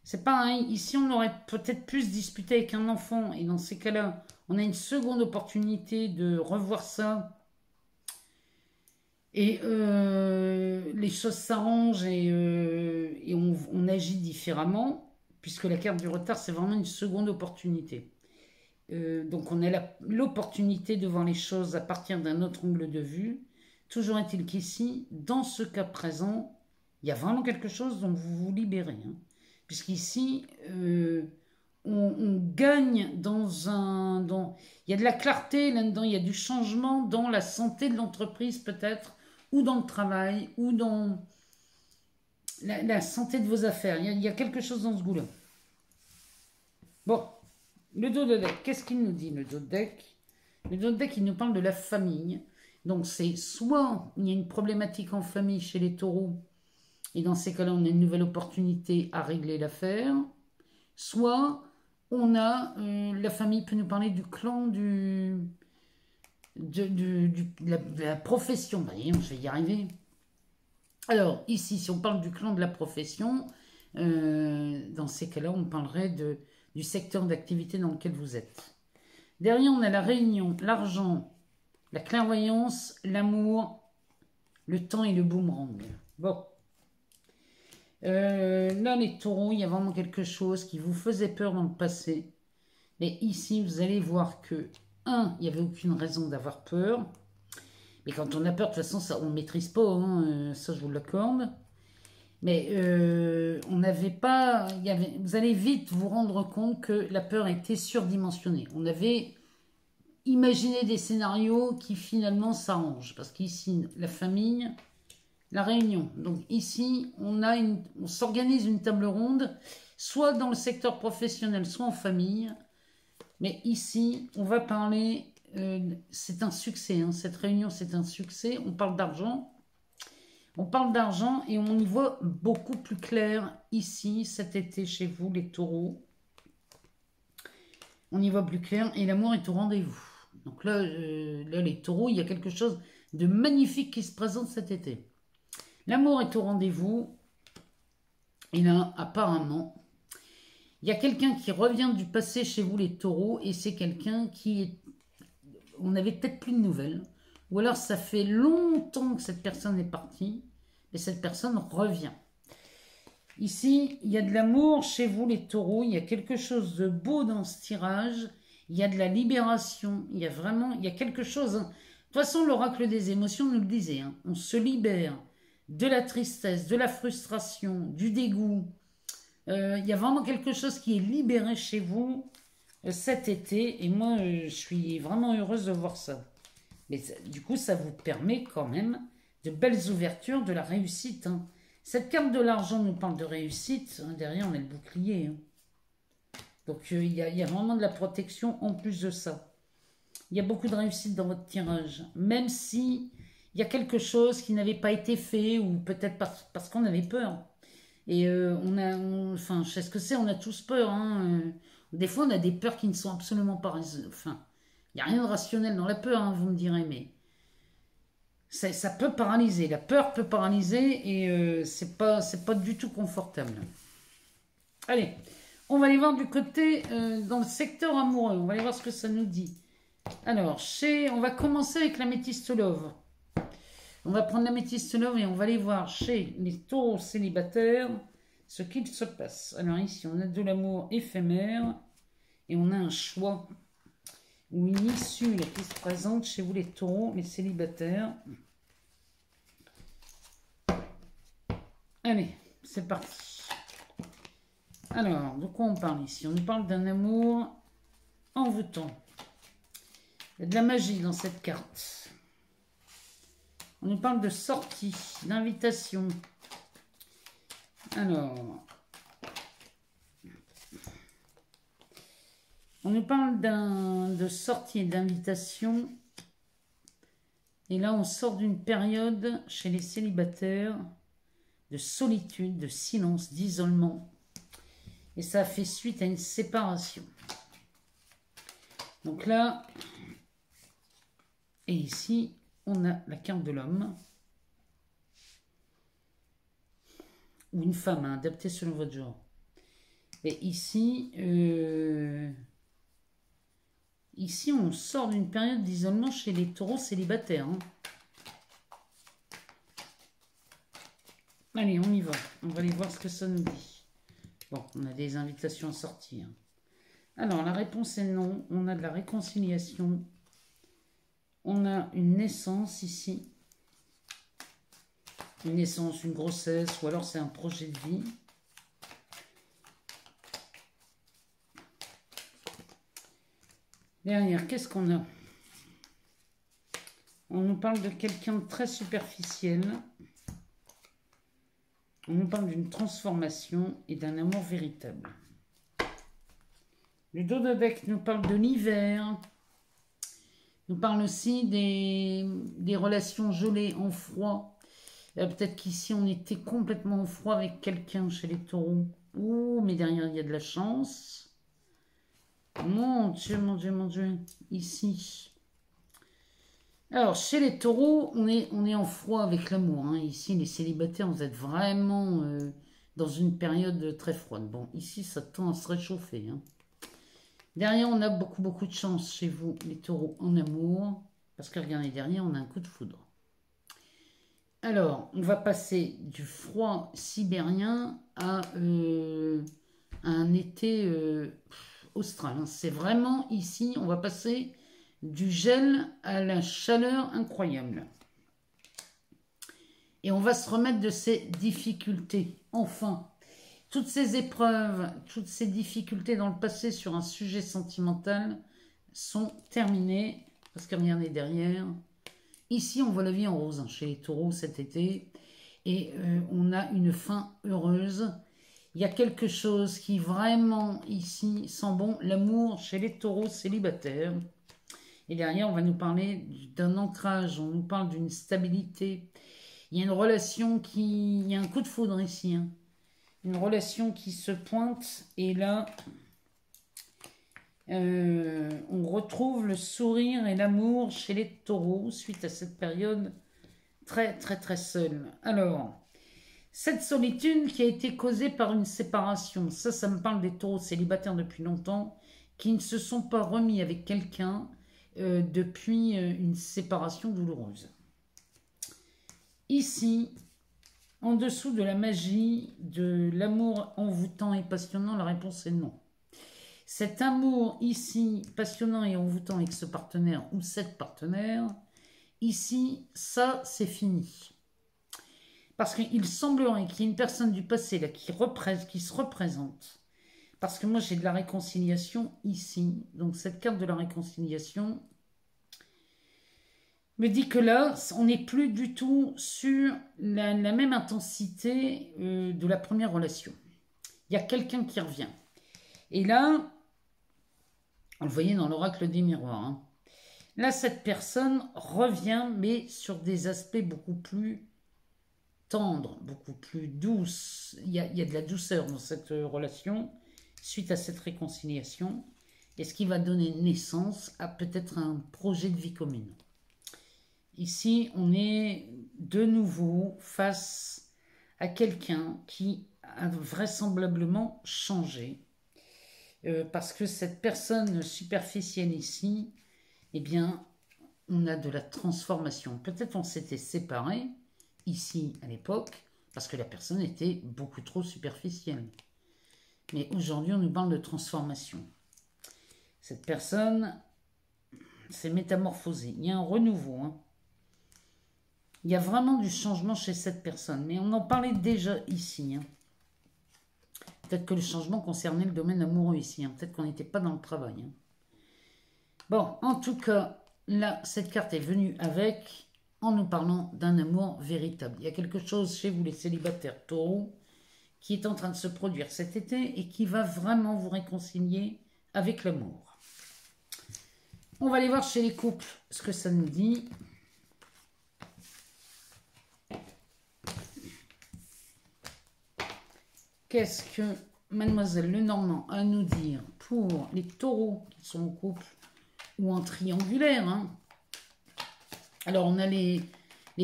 c'est pareil. Ici, on aurait peut-être plus discuté avec un enfant. Et dans ces cas-là, on a une seconde opportunité de revoir ça. Et les choses s'arrangent et on agit différemment. Puisque la carte du retard, c'est vraiment une seconde opportunité. Donc on a l'opportunité de voir les choses à partir d'un autre angle de vue. Toujours est-il qu'ici, dans ce cas présent, il y a vraiment quelque chose dont vous vous libérez. Hein. Puisqu'ici, on gagne dans un... il y a de la clarté là-dedans, il y a du changement dans la santé de l'entreprise peut-être, ou dans le travail, ou dans la santé de vos affaires. Il y a quelque chose dans ce goût-là. Bon. Le dos de deck, qu'est-ce qu'il nous dit, le dos de deck? Le dos de deck, il nous parle de la famille. Donc, c'est soit il y a une problématique en famille chez les taureaux, et dans ces cas-là, on a une nouvelle opportunité à régler l'affaire. Soit on a, la famille peut nous parler du clan de la profession. Voyez, je vais y arriver. Alors, ici, si on parle du clan de la profession, dans ces cas-là, on parlerait du secteur d'activité dans lequel vous êtes. Derrière, on a la réunion, l'argent, la clairvoyance, l'amour, le temps et le boomerang. Bon. Là, les taureaux, il y a vraiment quelque chose qui vous faisait peur dans le passé. Mais ici, vous allez voir que, il n'y avait aucune raison d'avoir peur. Mais quand on a peur, de toute façon, ça, on ne maîtrise pas, hein, ça je vous l'accorde. Mais on n'avait pas... vous allez vite vous rendre compte que la peur était surdimensionnée. On avait imaginé des scénarios qui finalement s'arrangent. Parce qu'ici, la famille, la réunion. Donc ici, on s'organise une table ronde, soit dans le secteur professionnel, soit en famille. Mais ici, on va parler... c'est un succès, hein, cette réunion, c'est un succès. On parle d'argent. On parle d'argent et on y voit beaucoup plus clair ici, cet été, chez vous, les taureaux. On y voit plus clair et l'amour est au rendez-vous. Donc là, les taureaux, il y a quelque chose de magnifique qui se présente cet été. L'amour est au rendez-vous. Et là, apparemment, il y a quelqu'un qui revient du passé chez vous, les taureaux, et c'est quelqu'un qui est... On n'avait peut-être plus de nouvelles. Ou alors, ça fait longtemps que cette personne est partie. Et cette personne revient. Ici, il y a de l'amour chez vous, les taureaux. Il y a quelque chose de beau dans ce tirage. Il y a de la libération. Il y a quelque chose. Hein. De toute façon, l'oracle des émotions nous le disait. Hein. On se libère de la tristesse, de la frustration, du dégoût. Il y a vraiment quelque chose qui est libéré chez vous cet été. Et moi, je suis vraiment heureuse de voir ça. Mais du coup, ça vous permet quand même de belles ouvertures, de la réussite. Hein. Cette carte de l'argent nous parle de réussite. Hein. Derrière, on a le bouclier. Hein. Donc, il y a vraiment de la protection en plus de ça. Il y a beaucoup de réussite dans votre tirage. Même si il y a quelque chose qui n'avait pas été fait ou peut-être parce qu'on avait peur. Et enfin, je sais ce que c'est, on a tous peur. Hein. Des fois, on a des peurs qui ne sont absolument pas... Enfin, il n'y a rien de rationnel dans la peur, hein, vous me direz, mais... Ça peut paralyser, la peur peut paralyser et c'est pas du tout confortable. Allez, on va aller voir du côté, dans le secteur amoureux, on va aller voir ce que ça nous dit. Alors, on va commencer avec l'améthyste love. On va prendre l'améthyste love et on va aller voir chez les taureaux célibataires ce qu'il se passe. Alors ici, on a de l'amour éphémère et on a un choix. ou une issue là, qui se présente chez vous les taureaux, les célibataires. Allez, c'est parti. Alors, de quoi on parle ici? On nous parle d'un amour envoûtant. Il y a de la magie dans cette carte. On nous parle de sortie, d'invitation. Alors, on nous parle de sortie et d'invitation. Et là, on sort d'une période chez les célibataires de solitude, de silence, d'isolement. Et ça a fait suite à une séparation. Donc là, et ici, on a la carte de l'homme. Ou une femme, hein, adaptée selon votre genre. Et ici, ici, on sort d'une période d'isolement chez les taureaux célibataires. Hein. Allez, on y va. On va aller voir ce que ça nous dit. Bon, on a des invitations à sortir. Alors, la réponse est non. On a de la réconciliation. On a une naissance ici. Une naissance, une grossesse, ou alors c'est un projet de vie. Derrière, qu'est-ce qu'on a? On nous parle de quelqu'un de très superficiel. On nous parle d'une transformation et d'un amour véritable. Le dos de bec nous parle de l'hiver. Nous parle aussi des relations gelées en froid. Peut-être qu'ici, on était complètement en froid avec quelqu'un chez les taureaux. Ouh, mais derrière, il y a de la chance. Mon Dieu, mon Dieu, mon Dieu. Ici. Alors, chez les taureaux, on est en froid avec l'amour. Hein. Ici, les célibataires, vous êtes vraiment dans une période très froide. Bon, ici, ça tend à se réchauffer. Hein. Derrière, on a beaucoup, beaucoup de chance chez vous, les taureaux, en amour. Parce que regardez, derrière, on a un coup de foudre. Alors, on va passer du froid sibérien à un été austral. Hein. C'est vraiment ici, on va passer du gel à la chaleur incroyable. Et on va se remettre de ces difficultés. Enfin, toutes ces épreuves, toutes ces difficultés dans le passé sur un sujet sentimental sont terminées. Parce que regardez derrière. Ici, on voit la vie en rose hein, chez les taureaux cet été. Et on a une fin heureuse. Il y a quelque chose qui vraiment ici sent bon. L'amour chez les taureaux célibataires. Et derrière, on va nous parler d'un ancrage, on nous parle d'une stabilité. Il y a une relation qui... Il y a un coup de foudre ici. Hein. Une relation qui se pointe. Et là, on retrouve le sourire et l'amour chez les taureaux suite à cette période très, très, très seule. Alors, cette solitude qui a été causée par une séparation. Ça me parle des taureaux célibataires depuis longtemps qui ne se sont pas remis avec quelqu'un depuis une séparation douloureuse. Ici, en dessous de la magie, de l'amour envoûtant et passionnant, la réponse est non. Cet amour ici, passionnant et envoûtant avec ce partenaire ou cette partenaire, ici, ça, c'est fini. Parce qu'il semblerait qu'il y ait une personne du passé là, qui se représente. Parce que moi, j'ai de la réconciliation ici. Donc, cette carte de la réconciliation me dit que là, on n'est plus du tout sur la même intensité de la première relation. Il y a quelqu'un qui revient. Et là, on le voyait dans l'oracle des miroirs. Hein. Là, cette personne revient, mais sur des aspects beaucoup plus tendres, beaucoup plus douces. Il y a de la douceur dans cette relation suite à cette réconciliation. Et ce qui va donner naissance à peut-être un projet de vie commune. Ici, on est de nouveau face à quelqu'un qui a vraisemblablement changé. Parce que cette personne superficielle ici, eh bien, on a de la transformation. Peut-être on s'était séparés ici à l'époque parce que la personne était beaucoup trop superficielle. Mais aujourd'hui, on nous parle de transformation. Cette personne c'est métamorphosé. Il y a un renouveau. Hein. Il y a vraiment du changement chez cette personne. Mais on en parlait déjà ici. Hein. Peut-être que le changement concernait le domaine amoureux ici. Hein. Peut-être qu'on n'était pas dans le travail. Hein. Bon, en tout cas, là, cette carte est venue avec, en nous parlant d'un amour véritable. Il y a quelque chose chez vous, les célibataires taureaux, qui est en train de se produire cet été et qui va vraiment vous réconcilier avec l'amour. On va aller voir chez les couples ce que ça nous dit. Qu'est-ce que Mademoiselle Lenormand a à nous dire pour les taureaux qui sont en couple ou en triangulaire. Hein. Alors, on a les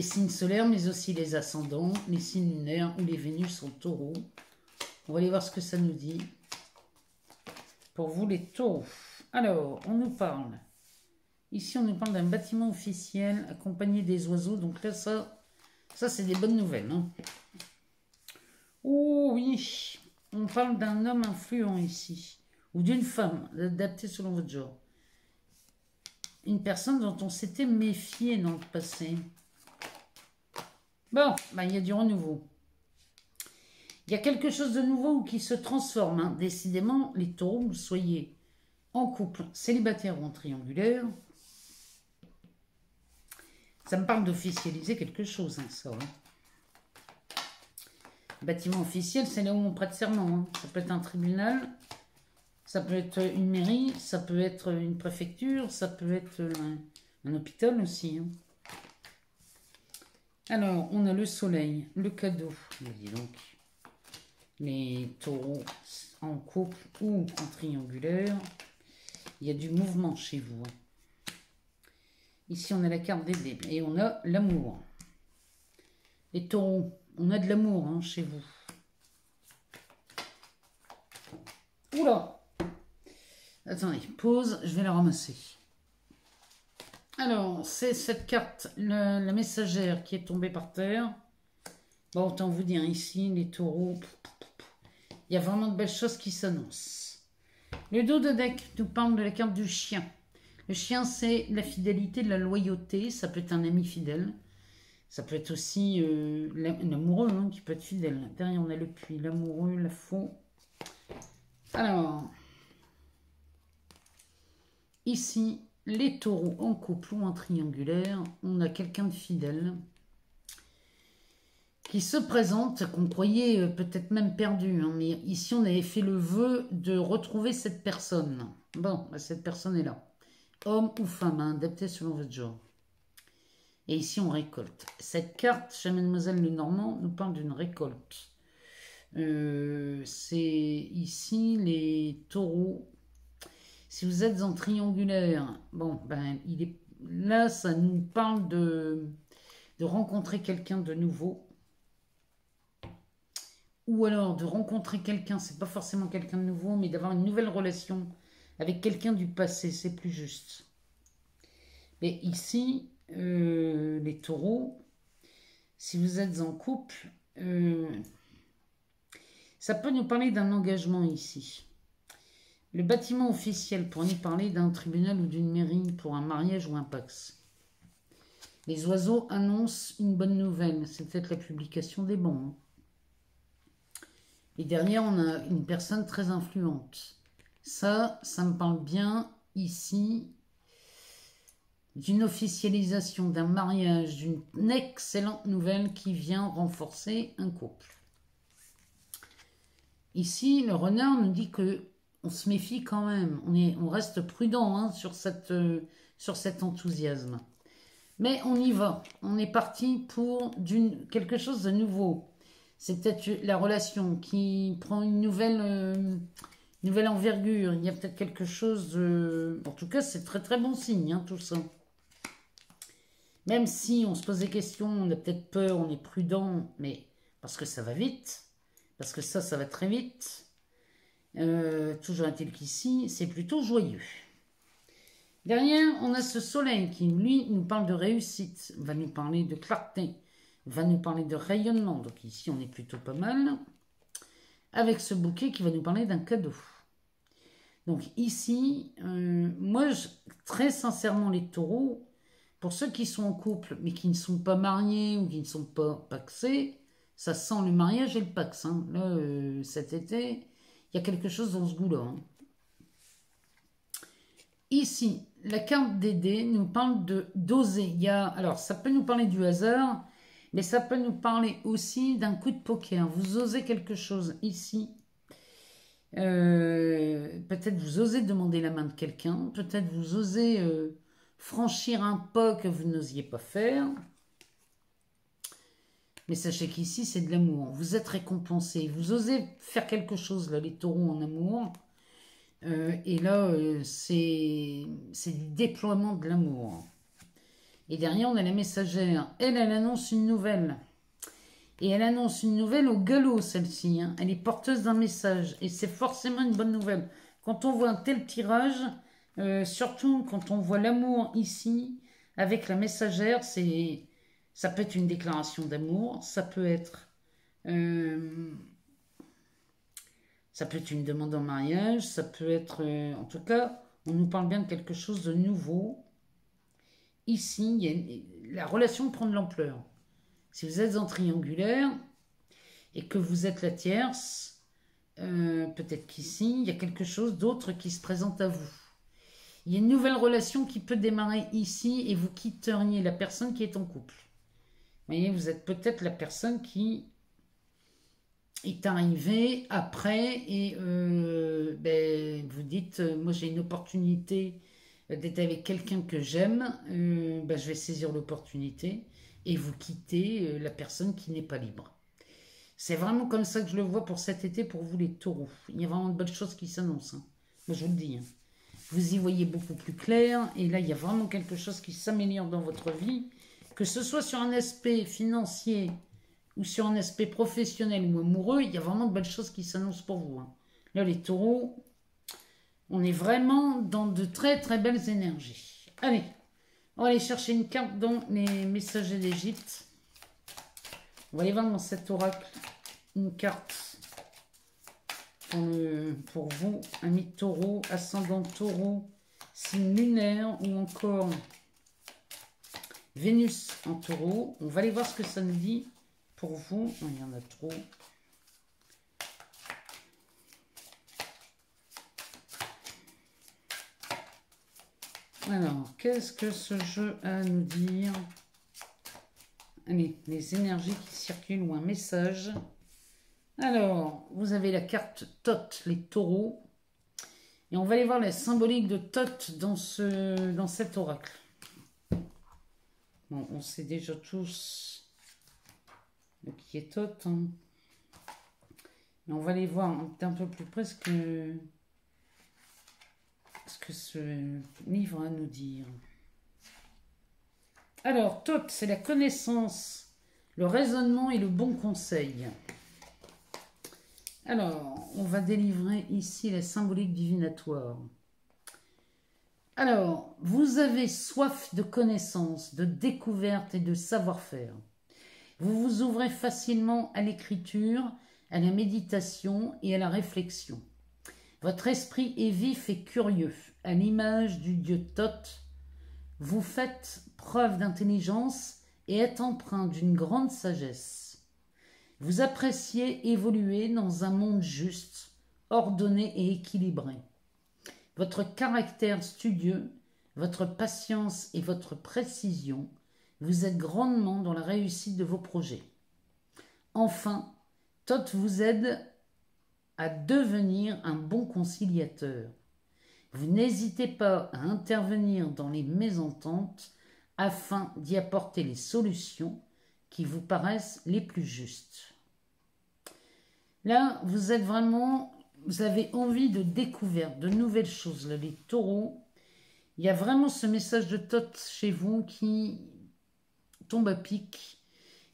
signes solaires, mais aussi les ascendants, les signes lunaires ou les Vénus en taureau. On va aller voir ce que ça nous dit. Pour vous, les taureaux. Alors, on nous parle. Ici, on nous parle d'un bâtiment officiel accompagné des oiseaux. Donc là, ça c'est des bonnes nouvelles. Hein. Oh oui, on parle d'un homme influent ici. Ou d'une femme, adaptée selon votre genre. Une personne dont on s'était méfié dans le passé. Bon, ben, il y a du renouveau. Il y a quelque chose de nouveau qui se transforme. Hein. Décidément, les taureaux, vous soyez en couple, célibataire ou en triangulaire. Ça me parle d'officialiser quelque chose, hein, ça. Hein. Bâtiment officiel, c'est là où on prête serment. Hein. Ça peut être un tribunal, ça peut être une mairie, ça peut être une préfecture, ça peut être un hôpital aussi. Hein. Alors, on a le soleil, le cadeau. Dis donc. Les taureaux en couple ou en triangulaire. Il y a du mouvement chez vous. Hein. Ici, on a la carte des dés et on a l'amour. Les taureaux, on a de l'amour hein, chez vous. Oula! Attendez, pause, je vais la ramasser. Alors, c'est cette carte, la messagère qui est tombée par terre. Bon, autant vous dire ici, les taureaux, il y a vraiment de belles choses qui s'annoncent. Le dos de deck nous parle de la carte du chien. Le chien, c'est la fidélité, de la loyauté. Ça peut être un ami fidèle. Ça peut être aussi l'amoureux hein, qui peut être fidèle. Derrière, on a le puits, l'amoureux, la faux. Alors, ici, les taureaux en couple ou en triangulaire, on a quelqu'un de fidèle qui se présente, qu'on croyait peut-être même perdu. Hein, mais ici, on avait fait le vœu de retrouver cette personne. Bon, bah, cette personne est là. Homme ou femme, hein, adapté selon votre genre. Et ici, on récolte. Cette carte, chez Mademoiselle Lenormand, nous parle d'une récolte. C'est ici les taureaux. Si vous êtes en triangulaire, bon, ben, là, ça nous parle de rencontrer quelqu'un de nouveau. Ou alors de rencontrer quelqu'un, c'est pas forcément quelqu'un de nouveau, mais d'avoir une nouvelle relation avec quelqu'un du passé, c'est plus juste. Mais ici, les taureaux, si vous êtes en couple, ça peut nous parler d'un engagement ici. Le bâtiment officiel pour nous parler d'un tribunal ou d'une mairie pour un mariage ou un pax. Les oiseaux annoncent une bonne nouvelle, c'est peut-être la publication des bons. Hein. Et derrière, on a une personne très influente. Ça me parle bien ici d'une officialisation, d'un mariage, d'une excellente nouvelle qui vient renforcer un couple. Ici, le renard nous dit que on se méfie quand même, on reste prudent hein, sur cet enthousiasme. Mais on y va, on est parti pour quelque chose de nouveau. C'est peut-être la relation qui prend une nouvelle envergure. Il y a peut-être quelque chose de... En tout cas, c'est très très bon signe, hein, tout ça. Même si on se pose des questions, on a peut-être peur, on est prudent, mais parce que ça va vite, parce que ça va très vite. Toujours est-il qu'ici, c'est plutôt joyeux. Derrière, on a ce soleil qui, lui, nous parle de réussite, va nous parler de clarté, va nous parler de rayonnement. Donc ici, on est plutôt pas mal. Avec ce bouquet qui va nous parler d'un cadeau. Donc ici, moi, très sincèrement, les taureaux, pour ceux qui sont en couple, mais qui ne sont pas mariés ou qui ne sont pas paxés, ça sent le mariage et le pax. Hein. Là, cet été, il y a quelque chose dans ce goût-là. Hein. Ici, la carte des dés nous parle de d'oser. Alors, ça peut nous parler du hasard, mais ça peut nous parler aussi d'un coup de poker. Vous osez quelque chose ici. Peut-être vous osez demander la main de quelqu'un. Peut-être vous osez franchir un pas que vous n'osiez pas faire. Mais sachez qu'ici, c'est de l'amour. Vous êtes récompensé. Vous osez faire quelque chose, là, les taureaux en amour. Et là, c'est du déploiement de l'amour. Et derrière, on a la messagère. Elle annonce une nouvelle. Et elle annonce une nouvelle au galop, celle-ci. Hein. Elle est porteuse d'un message. Et c'est forcément une bonne nouvelle. Quand on voit un tel tirage, surtout quand on voit l'amour ici, avec la messagère, ça peut être une déclaration d'amour. Ça peut être une demande en mariage. Ça peut être... en tout cas, on nous parle bien de quelque chose de nouveau. Ici, la relation prend de l'ampleur. Si vous êtes en triangulaire et que vous êtes la tierce, peut-être qu'ici, il y a quelque chose d'autre qui se présente à vous. Il y a une nouvelle relation qui peut démarrer ici et vous quitteriez la personne qui est en couple. Vous voyez, vous êtes peut-être la personne qui est arrivée après et vous dites, moi j'ai une opportunité d'être avec quelqu'un que j'aime, je vais saisir l'opportunité et vous quittez la personne qui n'est pas libre. C'est vraiment comme ça que je le vois pour cet été, pour vous les taureaux. Il y a vraiment de belles choses qui s'annoncent. Hein. Moi je vous le dis. Hein. Vous y voyez beaucoup plus clair et là il y a vraiment quelque chose qui s'améliore dans votre vie, que ce soit sur un aspect financier ou sur un aspect professionnel ou amoureux, il y a vraiment de belles choses qui s'annoncent pour vous. Hein. Là les taureaux, on est vraiment dans de très très belles énergies. Allez, on va aller chercher une carte dans les messagers d'Égypte. On va aller voir dans cet oracle une carte pour vous, amis taureau, ascendant taureau, signe lunaire ou encore Vénus en taureau. On va aller voir ce que ça nous dit pour vous. Oh, il y en a trop. Alors, qu'est-ce que ce jeu a à nous dire? Allez, les énergies qui circulent ou un message. Alors, vous avez la carte Thoth, les taureaux. Et on va aller voir la symbolique de Thoth dans cet oracle. Bon, on sait déjà tous qui est Thoth. Hein. Mais on va aller voir un peu plus près ce que ce livre a à nous dire. Alors, Thoth, c'est la connaissance, le raisonnement et le bon conseil. Alors, on va délivrer ici la symbolique divinatoire. Alors, vous avez soif de connaissance, de découverte et de savoir-faire. Vous vous ouvrez facilement à l'écriture, à la méditation et à la réflexion. Votre esprit est vif et curieux, à l'image du dieu Thoth. Vous faites preuve d'intelligence et êtes empreint d'une grande sagesse. Vous appréciez évoluer dans un monde juste, ordonné et équilibré. Votre caractère studieux, votre patience et votre précision vous aident grandement dans la réussite de vos projets. Enfin, Thoth vous aide à devenir un bon conciliateur. Vous n'hésitez pas à intervenir dans les mésententes afin d'y apporter les solutions qui vous paraissent les plus justes. Là, vous avez envie de découverte, de nouvelles choses. Là, les taureaux, il y a vraiment ce message de Thoth chez vous qui tombe à pic.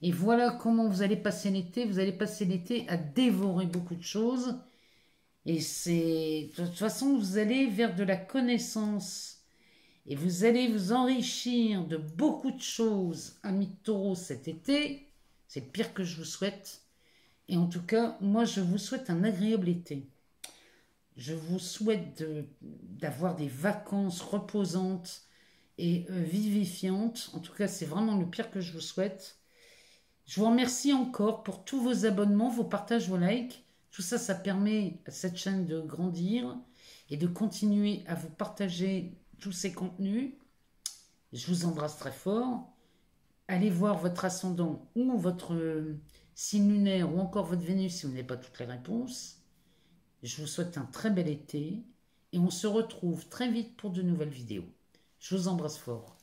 Et voilà comment vous allez passer l'été. Vous allez passer l'été à dévorer beaucoup de choses. Et de toute façon, vous allez vers de la connaissance. Et vous allez vous enrichir de beaucoup de choses, amis de taureau, cet été. C'est le pire que je vous souhaite. Et en tout cas, moi, je vous souhaite un agréable été. Je vous souhaite d'avoir des vacances reposantes et vivifiantes. En tout cas, c'est vraiment le pire que je vous souhaite. Je vous remercie encore pour tous vos abonnements, vos partages, vos likes. Tout ça, ça permet à cette chaîne de grandir et de continuer à vous partager tous ces contenus. Je vous embrasse très fort. Allez voir votre ascendant ou votre signe lunaire ou encore votre Vénus si vous n'avez pas toutes les réponses. Je vous souhaite un très bel été et on se retrouve très vite pour de nouvelles vidéos. Je vous embrasse fort.